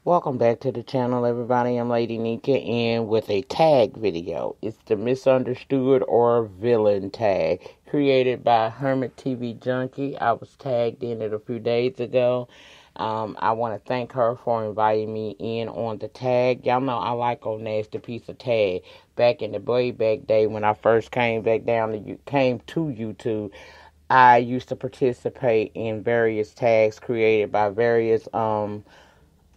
Welcome back to the channel, everybody. I'm Lady Nika, and with a tag video. It's the misunderstood or villain tag created by Hermit TV Junkie. I was tagged in it a few days ago. I want to thank her for inviting me in on the tag. Y'all know I like a nasty piece of tag. Back in the way back day when I first came back came to YouTube, I used to participate in various tags created by various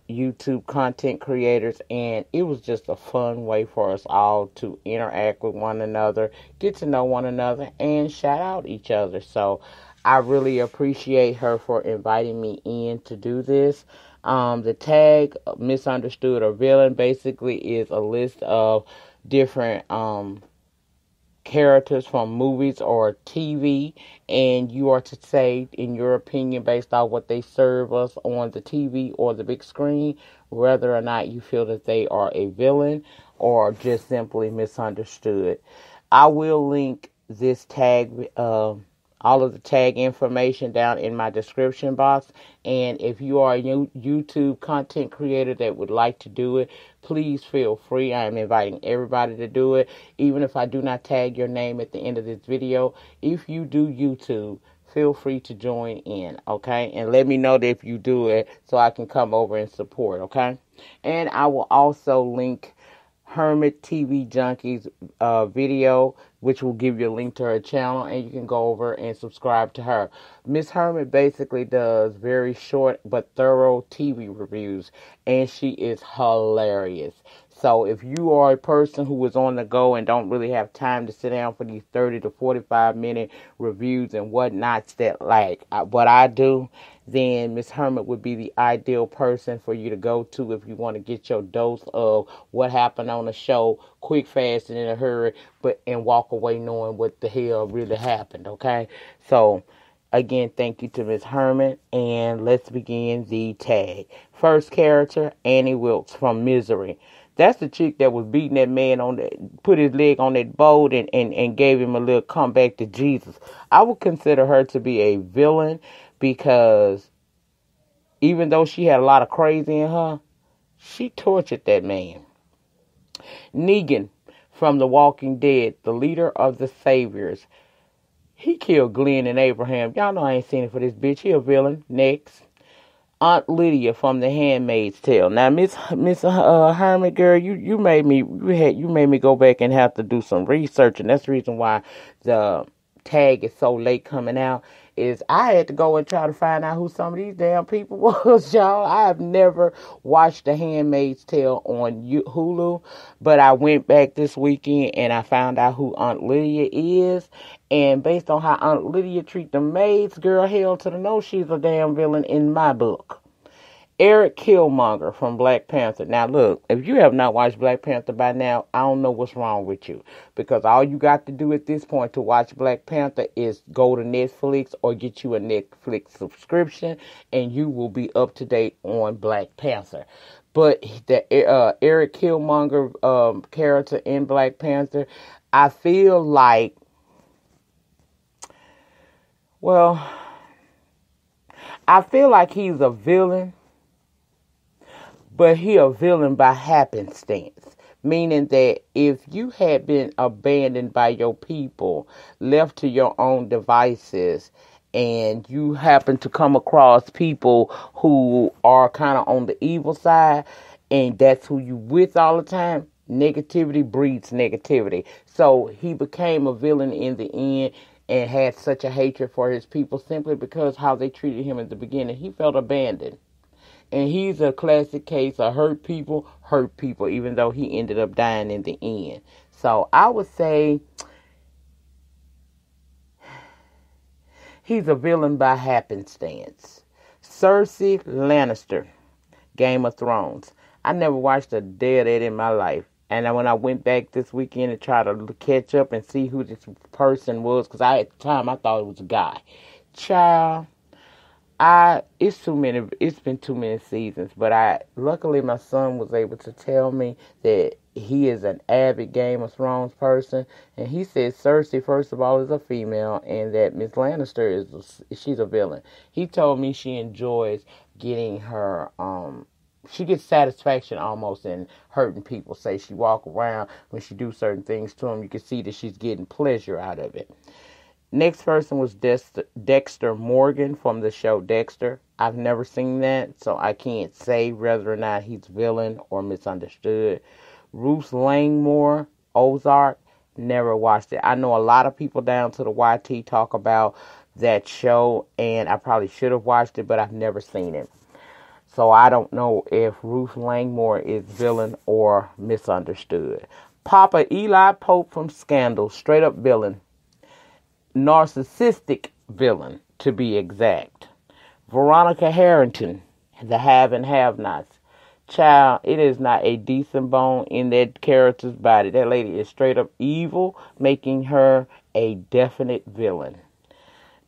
YouTube content creators, and it was just a fun way for us all to interact with one another, get to know one another, and shout out each other. So I really appreciate her for inviting me in to do this. The tag misunderstood or villain basically is a list of different characters from movies or TV, and you are to say, in your opinion, based on what they serve us on the TV or the big screen, whether or not you feel that they are a villain or just simply misunderstood. I will link this tag, all of the tag information down in my description box. And if you are a YouTube content creator that would like to do it, please feel free. I am inviting everybody to do it. Even if I do not tag your name at the end of this video, if you do YouTube, feel free to join in, okay? And let me know that if you do it so I can come over and support, okay? And I will also link Hermit TV Junkies video, which will give you a link to her channel, and you can go over and subscribe to her. Miss Hermit basically does very short but thorough TV reviews, and she is hilarious. So if you are a person who is on the go and don't really have time to sit down for these 30 to 45 minute reviews and whatnots that what I do, then Miss Hermit would be the ideal person for you to go to if you want to get your dose of what happened on the show quick, fast, and in a hurry, and walk away knowing what the hell really happened, okay? So, again, thank you to Miss Hermit, and let's begin the tag. First character, Annie Wilks from Misery. That's the chick that was beating that man put his leg on that boat and gave him a little comeback to Jesus. I would consider her to be a villain because even though she had a lot of crazy in her, she tortured that man. Negan from The Walking Dead, the leader of the Saviors. He killed Glenn and Abraham. Y'all know I ain't seen it for this bitch. He a villain. Next. Aunt Lydia from The Handmaid's Tale. Now, Miss Hermit girl, you made me go back and have to do some research, and that's the reason why the tag is so late coming out. Is I had to go and try to find out who some of these damn people was, y'all. I have never watched The Handmaid's Tale on Hulu, but I went back this weekend and I found out who Aunt Lydia is. And based on how Aunt Lydia treat the maids, girl, hell to the no, she's a damn villain in my book. Erik Killmonger from Black Panther. Now, look, if you have not watched Black Panther by now, I don't know what's wrong with you. Because all you got to do at this point to watch Black Panther is go to Netflix or get you a Netflix subscription, and you will be up to date on Black Panther. But the Erik Killmonger character in Black Panther, I feel like, he's a villain, but he a villain by happenstance. Meaning that if you had been abandoned by your people, left to your own devices, and you happen to come across people who are kind of on the evil side, and that's who you with all the time, negativity breeds negativity. So he became a villain in the end and had such a hatred for his people simply because how they treated him at the beginning. He felt abandoned. And he's a classic case of hurt people, even though he ended up dying in the end. So I would say he's a villain by happenstance. Cersei Lannister, Game of Thrones. I never watched a day of that in my life. And when I went back this weekend and tried to catch up and see who this person was, because at the time I thought it was a guy. Child. It's been too many seasons, but luckily my son was able to tell me that he is an avid Game of Thrones person, and he said Cersei, first of all, is a female, and that Miss Lannister she's a villain. He told me she enjoys getting her she gets satisfaction almost in hurting people. Say she walk around when she do certain things to them, you can see that she's getting pleasure out of it. Next person was Dexter Morgan from the show Dexter. I've never seen that, so I can't say whether or not he's villain or misunderstood. Ruth Langmore, Ozark, never watched it. I know a lot of people down to the YT talk about that show, and I probably should have watched it, but I've never seen it. So I don't know if Ruth Langmore is villain or misunderstood. Papa Eli Pope from Scandal, straight up villain. Narcissistic villain, to be exact. Veronica Harrington, the have and have-nots. Child, it is not a decent bone in that character's body. That lady is straight up evil, making her a definite villain.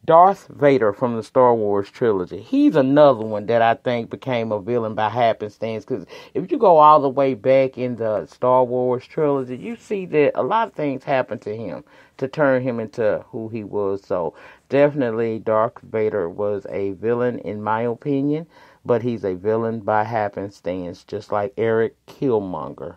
Darth Vader from the Star Wars trilogy. He's another one that I think became a villain by happenstance. Because if you go all the way back in the Star Wars trilogy, you see that a lot of things happened to him to turn him into who he was. So definitely Darth Vader was a villain in my opinion. But he's a villain by happenstance, just like Erik Killmonger.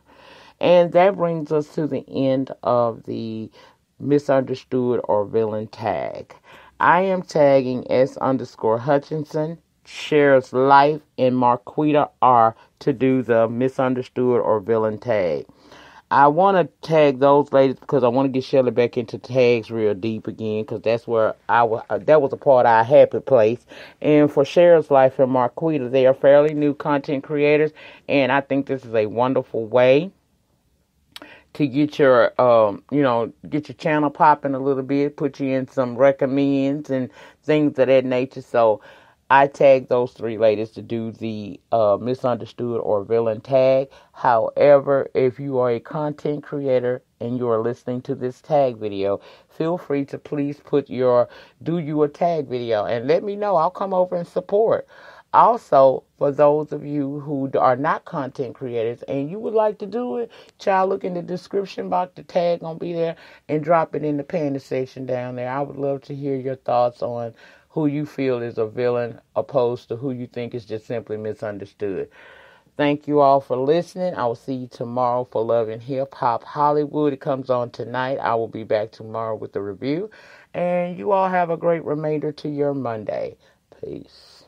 And that brings us to the end of the misunderstood or villain tag. I am tagging S_Hutchinson, Cher's Life, and Marquita R to do the misunderstood or villain tag. I want to tag those ladies because I want to get Shelly back into tags real deep again, because that's where that was a part I had to place. And for Cher's Life and Marquita, they are fairly new content creators, and I think this is a wonderful way to get your, get your channel popping a little bit, put you in some recommends and things of that nature. So I tagged those three ladies to do the misunderstood or villain tag. However, if you are a content creator and you are listening to this tag video, feel free to please do you a tag video and let me know. I'll come over and support. Also, for those of you who are not content creators and you would like to do it, child, look in the description box. The tag gonna be there, and drop it in the panty section down there. I would love to hear your thoughts on who you feel is a villain opposed to who you think is just simply misunderstood. Thank you all for listening. I will see you tomorrow for Love and Hip Hop Hollywood. It comes on tonight. I will be back tomorrow with the review. And you all have a great remainder to your Monday. Peace.